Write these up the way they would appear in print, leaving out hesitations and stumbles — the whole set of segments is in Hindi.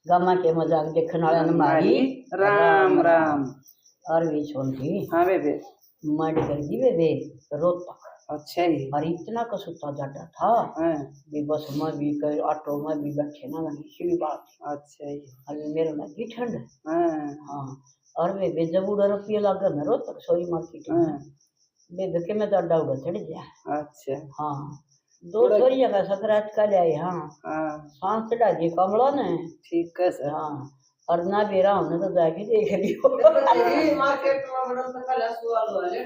गामा के मजाक देखने वाला ने मारी राम राम। और वे छोटी हाँ बेबे। मार कर दी वे रोज तक। अच्छा जी। और इतना कसूता जाता था भी बस मैं भी कर ऑटो में भी बैठे ना लगी सी बात। अच्छा जी। अभी मेरे लगी ठंड। हाँ और वे जब उड़ा रुपये लगा ना रोज तक सॉरी मार्केट में वे धक्के में तो अड्डा उड़ा चढ़ गया। अच्छा। हाँ दो छोरियां का सकरात का ले हाँ सांस चढ़ा दी कमला ने ठीक है सर। हाँ और ना बेरा हमने तो जाके देख लियो मार्केट में बड़ा सा कला सुवाल हुआ ले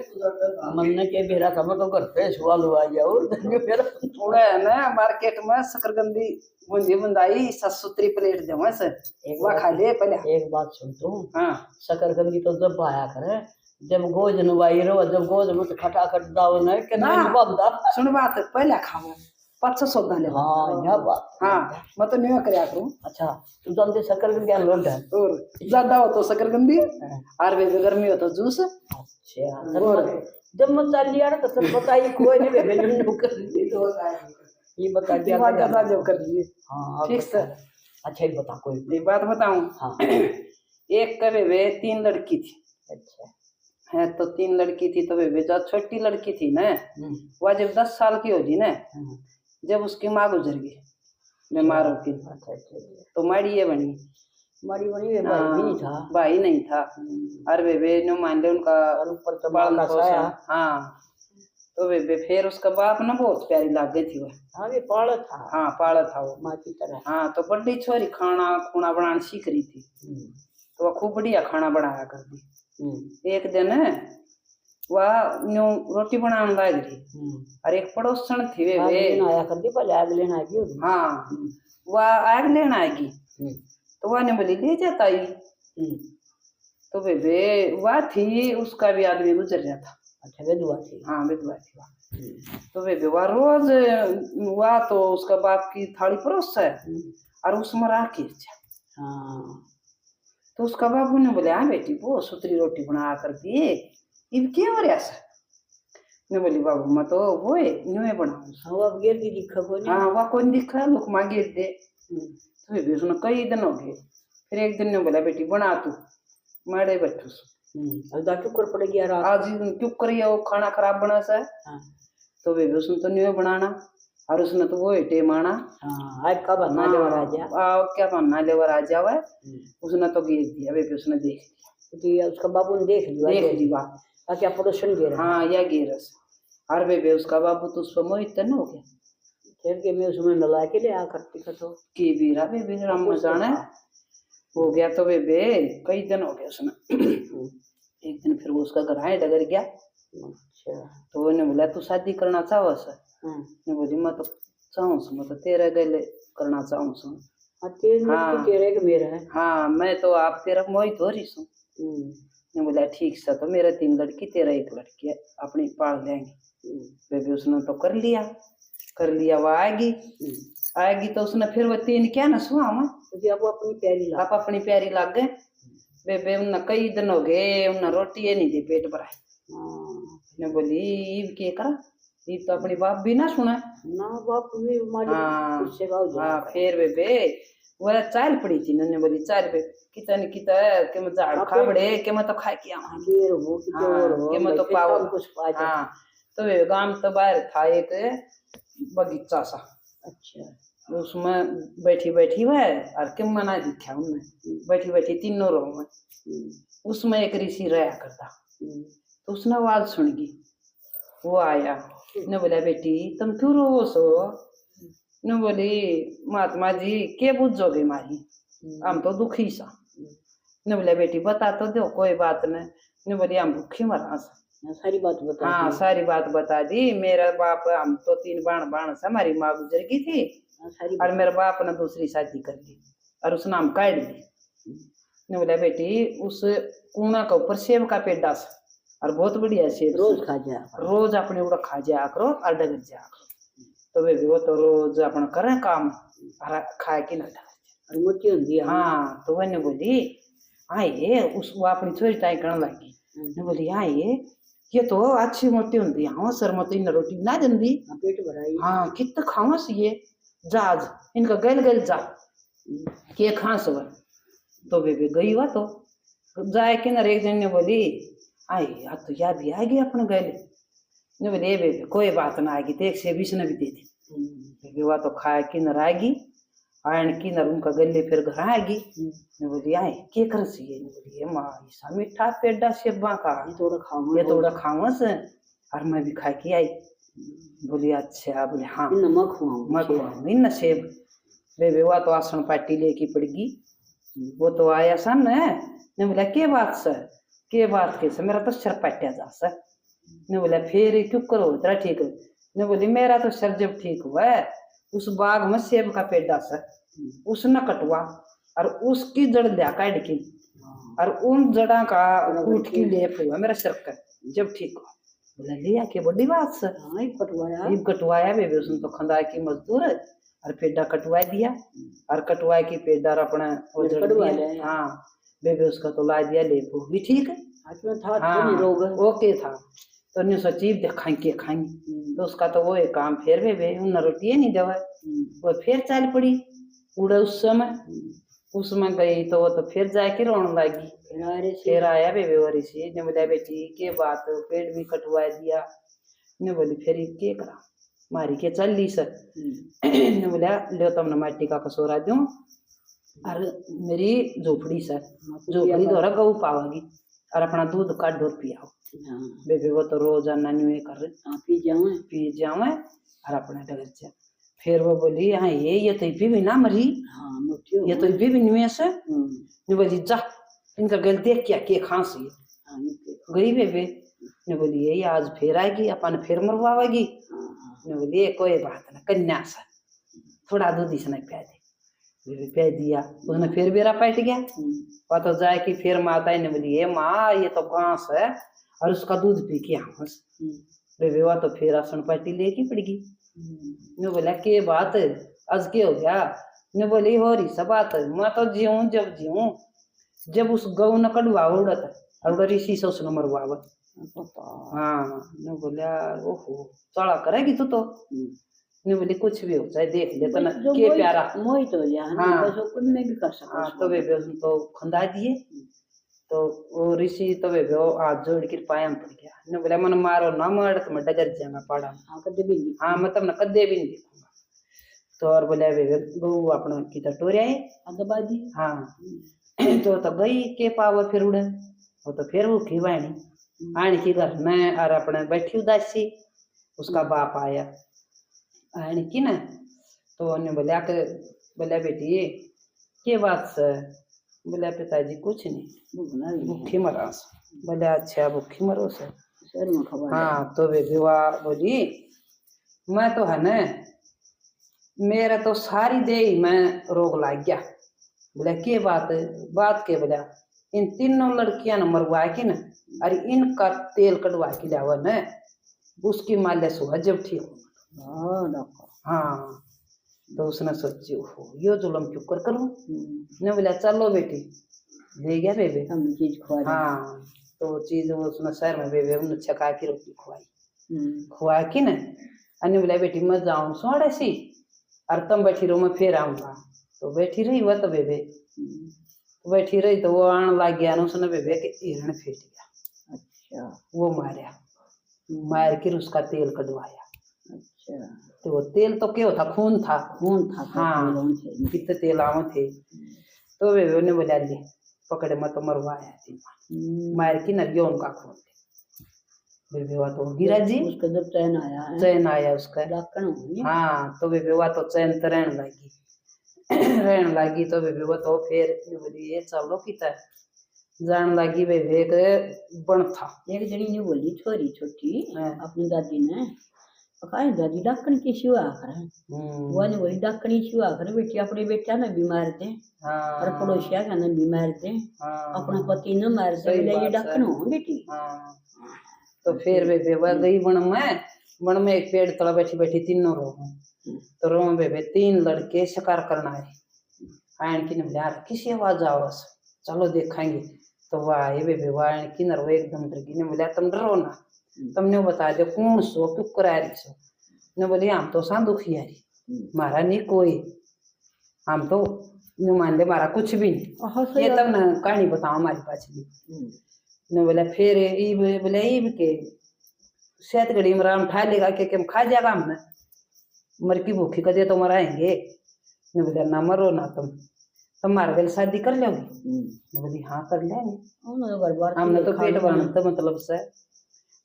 मन के बेरा कम तो घर पे सुवाल हुआ जाओ धन्य बेरा थोड़ा है ना मार्केट में शकरकंदी बुंदी बुंदाई 700 प्लेट देवा सर एक बार खा ले पहले। एक बात सुन तू हाँ शकरकंदी तो जब आया करे जब गोज नुवाई रो जब गोज में खटाखट दाव न के ना बंदा सुन बात पहले खावा 500 डाले। हाँ यह बात हाँ मैं तो नहीं करया करूं। अच्छा तू जल्दी शकरकंदी आ लोड है और ज्यादा हो तो शकरकंदी और वे गर्मी हो तो जूस। अच्छा और जब मैं चल लिया तो सब बताइए कोई नहीं बेबे ने कर दी तो ये बता दिया बता जो कर लिए। हाँ ठीक सर। अच्छा ही बता कोई एक बात बताऊं। हाँ एक कभी वे 3 लड़की थी। अच्छा है तो 3 लड़की थी तो वे जो छोटी लड़की थी ना वह जब 10 साल की होगी ना जब उसकी माँ गुजर गई बीमार होती तो माड़ी ये बनी माड़ी बनी भाई नहीं था भाई नहीं था और वे न मान ले उनका ऊपर तो बाल का हाँ तो वे फिर उसका बाप ना बहुत प्यारी लाग गई थी वह। हाँ वे पाला था। हाँ पाला था वो माँ की तरह। हाँ तो बड़ी छोरी खाना खुना बनाना सीख रही थी तो वह खूब बढ़िया खाना बनाया करती। एक दिन वह न्यू रोटी बनाने लग रही और एक पड़ोसन थी वे आया करती पहले आग लेना आएगी। हाँ वह आग लेना आएगी तो वह ने बोली ले जाता ही तो वे वह थी उसका भी आदमी गुजर गया था। अच्छा विधवा थी। हाँ विधवा थी तो वे वह रोज वह तो उसका बाप की थाली परोस है और उसमें रह के तो उसका बाबू ने बोले हाँ बेटी वो सुतरी रोटी बना कर दिए इब क्या हो रहा सर ने बोली बाबू मैं तो वो है न्यू बनाऊं। हाँ गिर की दिखा को नहीं। हाँ वह कौन दिखा लुकमा गिर दे तो भी उसने कई दिन हो गए फिर एक दिन ने बोला बेटी बना तू मारे बैठू क्यों कर पड़ेगी यार आज क्यों करिए वो खाना खराब बना सा तो वे उसने तो न्यू बनाना और उसने तो वो टेम आना आज का बनना लेवर आ जा क्या बनना लेवर आ जावा उसने तो गिर दिया वे उसने देख लिया उसका बाबू ने देख लिया क्या पड़ोसन गिर। हाँ या गिरस और वे उसका बाबू तो उसको मोहित न हो गया फिर के मैं उसमें मिला के ले आ करती तो की बीरा वे राम जाना हो गया तो वे कई दिन हो गया उसने एक दिन फिर वो उसका घर आए डगर गया। अच्छा तो वो ने बोला तू शादी करना चाहो सर ने बोली मैं तो चाहूँ मैं तो तेरे गले करना चाहूँ तेरे के मेरा है। हाँ मैं तो आप तेरा मोहित हो रही सू ने बोला ठीक सा तो मेरा 3 लड़की तेरा 1 लड़की है अपनी पाल लेंगे बेबी उसने तो कर लिया वो आएगी तो उसने फिर वो 3 क्या ना सुहा आप अपनी प्यारी लाग गए बेबे उन्हें कई दिन हो गए उन्हें रोटी नहीं दी पेट भराए ने बोली ईब के करा ईब तो अपनी बाप भी ना सुना ना बाप भी हाँ फिर बेबे वो चाल पड़ी थी ने बोली चाल पे कितने के मैं झाड़ खा बड़े के मैं तो खा के आऊं के मैं तो पाओ कुछ हाँ तो वे गांव तो बाहर था एक बगीचा सा। अच्छा उसमें बैठी हुआ है और किम मना दिखा उनमें बैठी तीनों रो में उसमें एक ऋषि रहा करता तो उसने आवाज सुन गई वो आया ने बोला बेटी तुम क्यों रो सो ने बोली महात्मा जी के बुझोगे मारी हम तो दुखी सा ने बोला बेटी बता तो दो कोई बात नहीं ने बोली हम भूखी मरा सारी बात बता। हाँ सारी बात बता दी मेरा बाप हम तो 3 बाण से हमारी माँ गुजर गई थी और मेरे बाप ने दूसरी शादी कर दी और उस नाम काट दी ने बोला बेटी उस कूना के ऊपर सेब का पेड़ डास और बहुत बढ़िया सेब रोज अपने उड़ा खा जाया करो और डगर जाया करो तो वे वो तो रोज अपना करे काम खाए कि ना डगर। हाँ तो वह बोली आए उस वो अपनी छोरी ताई करने लगी ने बोली आए ये तो अच्छी मोटी होती है हाँ सर मत इन रोटी ना जल्दी पेट भराई हाँ कितना खावा सी ये जाज इनका गल जा के खांस हुआ। तो बेबे गई हुआ तो जाए कि न एक जन ने बोली आई अब तो या भी आएगी अपन गले ने बोले बेबे कोई बात ना आएगी तो 120 न भी दे दी। बेबे हुआ तो खाए कि न आएगी आयन की न उनका गले फिर घर आएगी ने बोली आए के कर सी ने बोली माँ ऐसा मीठा पेड़ा सेबा का ये थोड़ा खावस और मैं भी खा के आई। बोली अच्छा बोले हाँ नमक मैं खुआऊंगी न सेब। बेबे हुआ तो आसन पार्टी लेके पड़गी। वो तो आया सामने ने बोला के बात सर के बात के सर मेरा तो सर पाटिया जा सर ने बोला फिर क्यों करो तेरा ठीक है ने बोली मेरा तो सर जब ठीक हुआ है उस बाग में सेब का पेड़ा सर उसने कटवा और उसकी जड़ लिया काट की और उन जड़ा का कूट की लेप हुआ मेरा सर का जब ठीक हुआ। बोला लिया के बड़ी बात सर कटवाया बेबे उसने तो खंदा की मजदूर और पेड़ा कटवा दिया और कटवा की पेड़ा अपना वो जड़ दिया। हाँ बेबे उसका तो ला दिया लेप भी ठीक है। हाँ ओके था तो ने सचिव देखाएंगे खाएंगे तो उसका तो वो एक काम फिर बेबे उन रोटी नहीं देवा वो फिर चल पड़ी उड़ा उस समय उसमें गई तो वो तो फिर जाके रोने लगी। फिर आया बेबे और इसी ने बोला बेटी के बात पेड़ भी कटवा दिया ने बोली फिर के करा मारी के चल ली सर ने बोला लो तुमने माटी का कसोरा दूं और मेरी झोपड़ी सर झोपड़ी द्वारा गऊ पावागी और अपना दूध का ढोर पियाओ। बेबे वो तो रोजाना न्यू कर पी जावे और अपना डगर जा। फिर वो बोली हाँ ये तो भी ना मरी ये तो भी न्यू से ने बोली जा इनका गल देख क्या के खांसी गई बेबे ने बोली यही आज फिर आएगी अपन फिर मरवाएगी ने बोली कोई बात ना कन्या सा थोड़ा दूध इसने प्या दे बेबे प्या दिया उसने फिर बेरा पैट गया। वह तो जाए कि फिर माता ने बोली ये माँ ये तो घास है और उसका दूध पी के हमस बेबे हुआ तो फिर आसन पार्टी लेके पड़गी। ने बोला के बात आज के हो गया ने बोली हो रही सब बात मैं तो जीऊं जब उस गौ न कड़वा उड़त और ऋषि से उसने मरवावत। हाँ ने बोला ओहो चला करेगी तू तो ने बोली कुछ भी हो जाए देख ले तो ना के प्यारा मोहित हो जाए। हाँ कुछ में भी कर सकता। हाँ तो बेबे उसने तो खंदा दिए तो वो ऋषि तो बेबे वो हाथ जोड़ के पाया में पड़ गया ने बोला मन मारो ना मार तो मैं डगर जाऊंगा पाड़ा में। हाँ मैं तब न कदे भी नहीं देखूंगा तो और बोला बेबे गऊ अपना की तो टोरिया है। हाँ तो गई के पाव फिर उड़े वो तो फिर वो खिवाणी आने की घर में और अपने बैठी उदासी उसका बाप आया आने की ना तो उन्हें बोला बेटी के बात से बोला पिताजी कुछ नहीं भूखी मरा बोला अच्छा भूखी मरो से। हाँ तो वे विवाह बोली मैं तो है न मेरा तो सारी देही में रोग लग गया। बोला के बात के बोला इन तीनों लड़कियां न मरवा के न अरे इनका तेल कटवा के लावा न उसकी मालिश हुआ जब ठीक हो। हाँ तो उसने सोची हो यो जुलम क्यों कर करूं ने बोला चलो बेटी ले गया बेबे चीज खुआ। हाँ तो चीज उसने शहर में बेबे उन्हें छका की रोटी खुआ की न अन्य बोला बेटी मैं जाऊं सोड़े सी और तुम बैठी रहो मैं फिर आऊंगा। तो बैठी रही वह तो बेबे बैठी रही तो वो आने लग गया उसने बेबे के हिरण फेंट गया। अच्छा वो मार के उसका तेल कटवाया। अच्छा तो वो तेल तो क्या था खून था हाँ कितने तेल आवे थे तो बेबे उन्हें बोला ले पकड़े मत तो मरवाया थी मार की नदियों उनका खून बेबे हुआ तो गिरा जी उसका जब चैन आया उसका हाँ तो बेबे हुआ तो चैन तो रहने लगी तो बेबे हुआ तो फिर बोली ये चलो की जान लगी बेबे के बन था एक जनी ने बोली छोरी छोटी अपनी दादी ने दादी डाकन की शिवा कर वो ने बोली डाकनी शिवा कर बेटी अपने बेटा ने भी मारते और पड़ोसिया का ने भी मारते अपना पति न मारते ये डाकन हो बेटी। तो फिर बेबे वह गई बन में एक पेड़ तला बैठी बैठी तीनों तो रो बेबे 3 लड़के शिकार करना है आयन की ने किसी आवाज आओ चलो देखेंगे। तो वह आए बेबे वह आयन की नर वो एकदम डर गई ने बोला तुम डरो ना तुमने बता दो कौन सो क्यों करा रही सो ने बोली हम तो सा दुखी है मारा नहीं कोई हम तो नु मान ले मारा कुछ भी नहीं ये तब ना कहानी बताओ हमारी पास भी ने बोला फिर ई बोले ई के सेत घड़ी में राम ठा लेगा के हम खा जाएगा हमने मर की भूखी कदे तो मराएंगे ने बोला ना मरो ना तुम मार गल शादी कर लोगी ने बोली हाँ कर लेंगे हमने तो पेट भरना तो मतलब से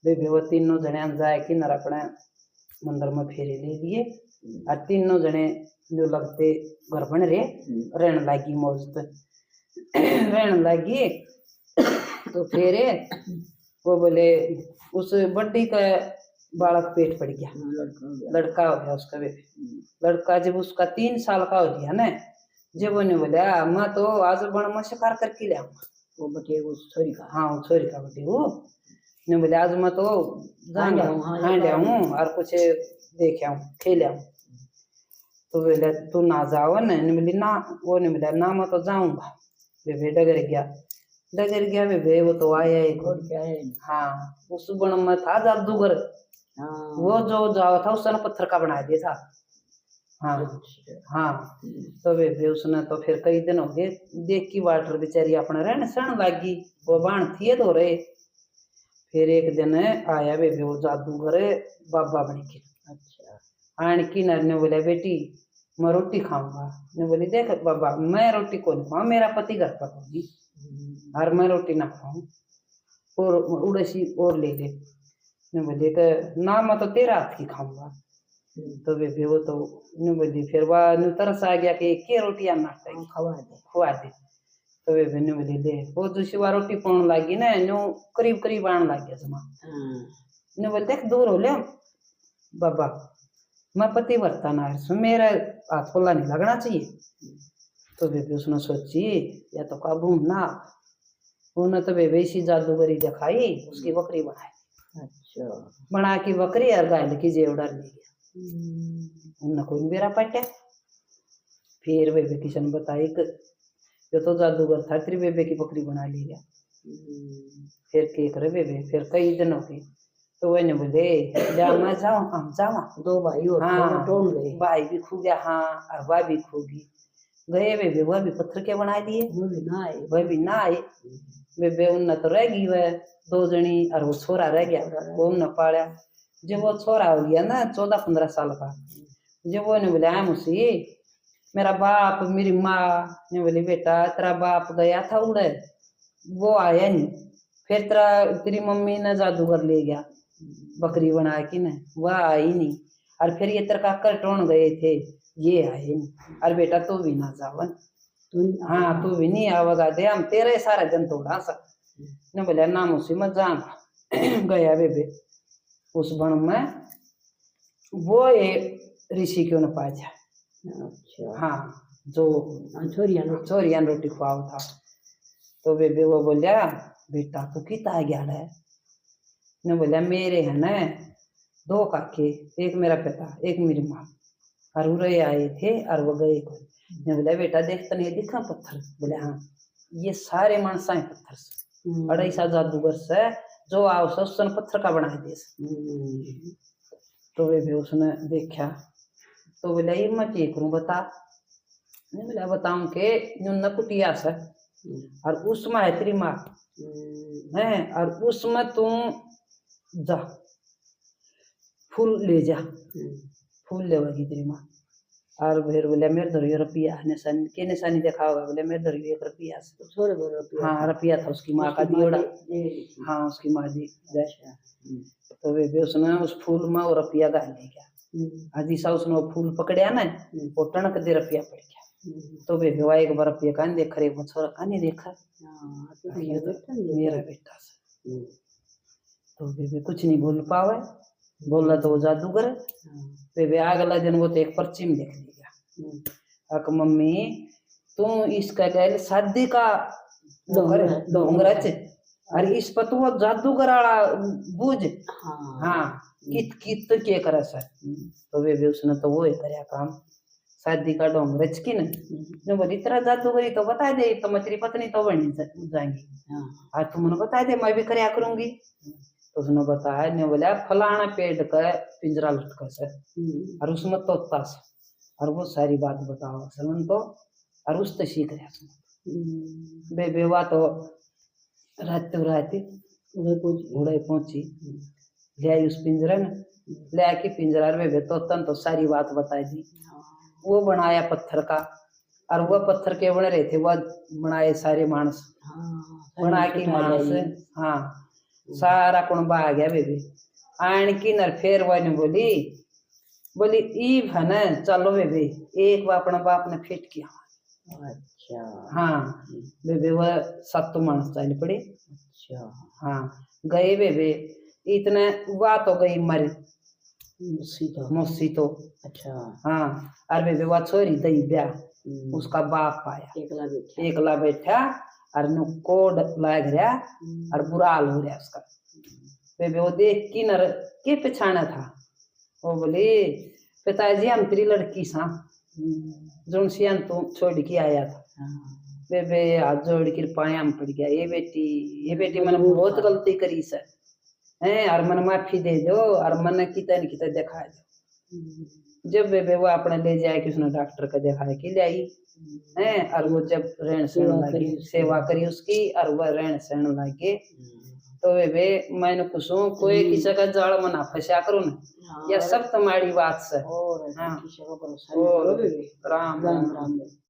बेबे वो तीनों जने जाए कि नर अपने मंदिर में फेरे ले लिए और तीनों जने जो लगते घर बन रहे रहने लगी मौज रहने लगी तो फिर वो बोले उस बड्डी का बालक पेट पड़ गया लड़का हो गया उसका बेबी लड़का जब उसका 3 साल का हो गया ना जब उन्हें बोला मैं तो आज बण में शिकार करके ले आऊंगा वो बटे वो छोरी का हाँ छोरी का बटे वो ने बोले आज मैं तो हाँ हूँ और कुछ देख आऊँ खेल आऊँ तो बोले तू ना जाओ ना बोली ना वो नहीं बोला ना मैं तो जाऊंगा बेबे डगर गया बेबे वो तो आया एक हाँ उस बण में था जादूगर वो जो जाओ था उसने पत्थर का बना दिया था हाँ हाँ तो बेबे उसने तो फिर कई दिन हो गए देख की वाटर बेचारी अपने रहने सहन लागी वो बाण थी तो रहे फिर एक दिन आया बेबे वो जादूगर बाबा बन के अच्छा आन की नर ने बोला बेटी मैं रोटी खाऊंगा ने बोली देख बाबा मैं रोटी को नहीं खाऊं मेरा पति घर पर होगी और मैं रोटी ना खाऊं और उड़सी और ले ले ने बोले कि ना मैं तो तेरा हाथ की खाऊंगा तो बेबे वो तो ने बोली फिर वह तरस आ गया कि के रोटियां नाश्ता खुआ दे तो बेबे ने बोली ले वो दूसरी बार रोटी पाने लगी ना नो करीब करीब आने लग गया जमा ने बोले देख दूर हो ले बाबा मैं पति बरता ना मेरा हाथ खुला नहीं लगना चाहिए तो बेबे उसने सोची या तो काबू ना उन्हें तो बेबे इसी जादूगरी दिखाई उसकी बकरी बनाई अच्छा बना की बकरी और गाय की जेवड़ा ले गया उन्हें कोई मेरा पटा फिर बेबे किशन बताई कि ये तो जादूगर था तेरी बेबे की बकरी बना ली गया फिर के करे बेबे फिर कई दिन हो गए तो वही बोले जा मैं जाऊँ हम जावा 2 भाई और हाँ टोन गए भाई भी खो गया हाँ और वह भी खोगी गए बेबे वह भी पत्थर के बना दिए वह भी ना आए बेबे उन तो रह गई वह 2 जनी और वो छोरा रह गया वो उन पाया जब वो छोरा हो गया ना 14-15 साल का जब वो ने बोले आया मुझसे मेरा बाप मेरी माँ ने बोली बेटा तेरा बाप गया था उड़े वो आया नहीं फिर तेरी मम्मी ने जादूगर ले गया बकरी बना के ना वह आई नहीं और फिर ये तेरे का टोन गए थे ये आए नहीं और बेटा तू भी ना जावन हाँ तू भी नहीं आवेगा दे हम तेरे सारा जन तोड़ा सा ने बोला ना मुझसे मत जाऊंगा गया बेबे उस बन में वो एक ऋषि क्यों न पा जाए अच्छा हाँ जो छोरियान रोटी खुआव था तो बेबे वो बोलिया बेटा तू किता गया है ने बोलिया मेरे है ना 2 काके एक मेरा पिता एक मेरी माँ और उरे आए थे और वो गए कोई ने बोला बेटा देख तो नहीं दिखा पत्थर बोले हाँ ये सारे मानसा है पत्थर से 2.5 जादूगर से जो आओ से पत्थर का बना दे तो बेबे उसने देखा तो बोला ये मैं क्या करूँ बता नहीं बोला बताऊं के न कुटिया से और उसमें है तेरी माँ है और उसमें तुम जा फूल ले जा फूल लेगी तेरी माँ और फिर बोले मेरे धरियो रुपया निशानी के निशानी देखा होगा बोले मेरे धरियो 1 रुपया से हाँ रुपया था उसकी माँ का दियोड़ा हाँ उसकी माँ दी जैसे तो बेबे उसने उस फूल में वो रुपया डाल ले गया आजी सा उसने वो फूल पकड़िया ना वो टणक दे रुपया पड़ गया तो बेबे वह एक बार रुपया कान देख रहे वो छोरा कान देखा मेरा बेटा से तो बेबे कुछ नहीं बोल पावे बोला तो वो जादूगर बेबे अगला दिन वो तो एक पर्ची में लिख दिया अक मम्मी तुम इसका गैल शादी का डोंगरच अरे इस पर तो जादूगर वाला बूझ हाँ कित कित के करे सर तो बेबे उसने तो वो ही करया काम शादी का डोंगरच की ना बोली तेरा जादूगरी तो बता दे तो मैं तेरी पत्नी तो बन जाएंगी आज तुम मुझे बता दे मैं भी करया करूंगी तो उसने बताया ने बोला फलाना पेड़ का पिंजरा लटका से और उसमें तोता से और वो सारी बात बताओ समझ तो और उससे सीख रहा बेबे वा तो रहते उड़े पहुंची ले आई उस पिंजरा न ले आके पिंजरा बेबे तो तन तो सारी बात बताई दी। वो बनाया पत्थर का और वो पत्थर के बने रहे थे वो बनाए सारे मानस बना के मानस हाँ सारा कुणबा आ गया बेबे आन की नर फेर वो ने बोली ई भन चलो बेबे एक बार अपना बाप ने फिट किया। अच्छा हाँ बेबे वो सत्तू मानस चल पड़े। अच्छा हाँ गए बेबे इतने हुआ तो गई मर मुस्सी तो अच्छा हाँ और बेबे वो छोरी दई ब्याह उसका बाप आया एकला बैठा और कोड लाग रहा और बुरा हाल हो रहा उसका। बेबे वो देख की नर के पछाना था वो बोली पिताजी हम तेरी लड़की सा जोन सियान तू छोड़ के आया था। बेबे हाथ जोड़ के पाया में पड़ गया ये बेटी मैंने बहुत गलती करी सर हैं और मन माफी दे दो और मन कितना दिखा दो। जब बेबे वो अपने ले जाए कि उसने डॉक्टर का दिखा के ले आई हैं और वो जब रहन सहन लगी सेवा करी उसकी और वह रहन सहन लगे तो बेबे मैंने पूछूं कोई किसी का जाल मना फंसा करो ना या सब तुम्हारी बात से। हाँ और राम राम।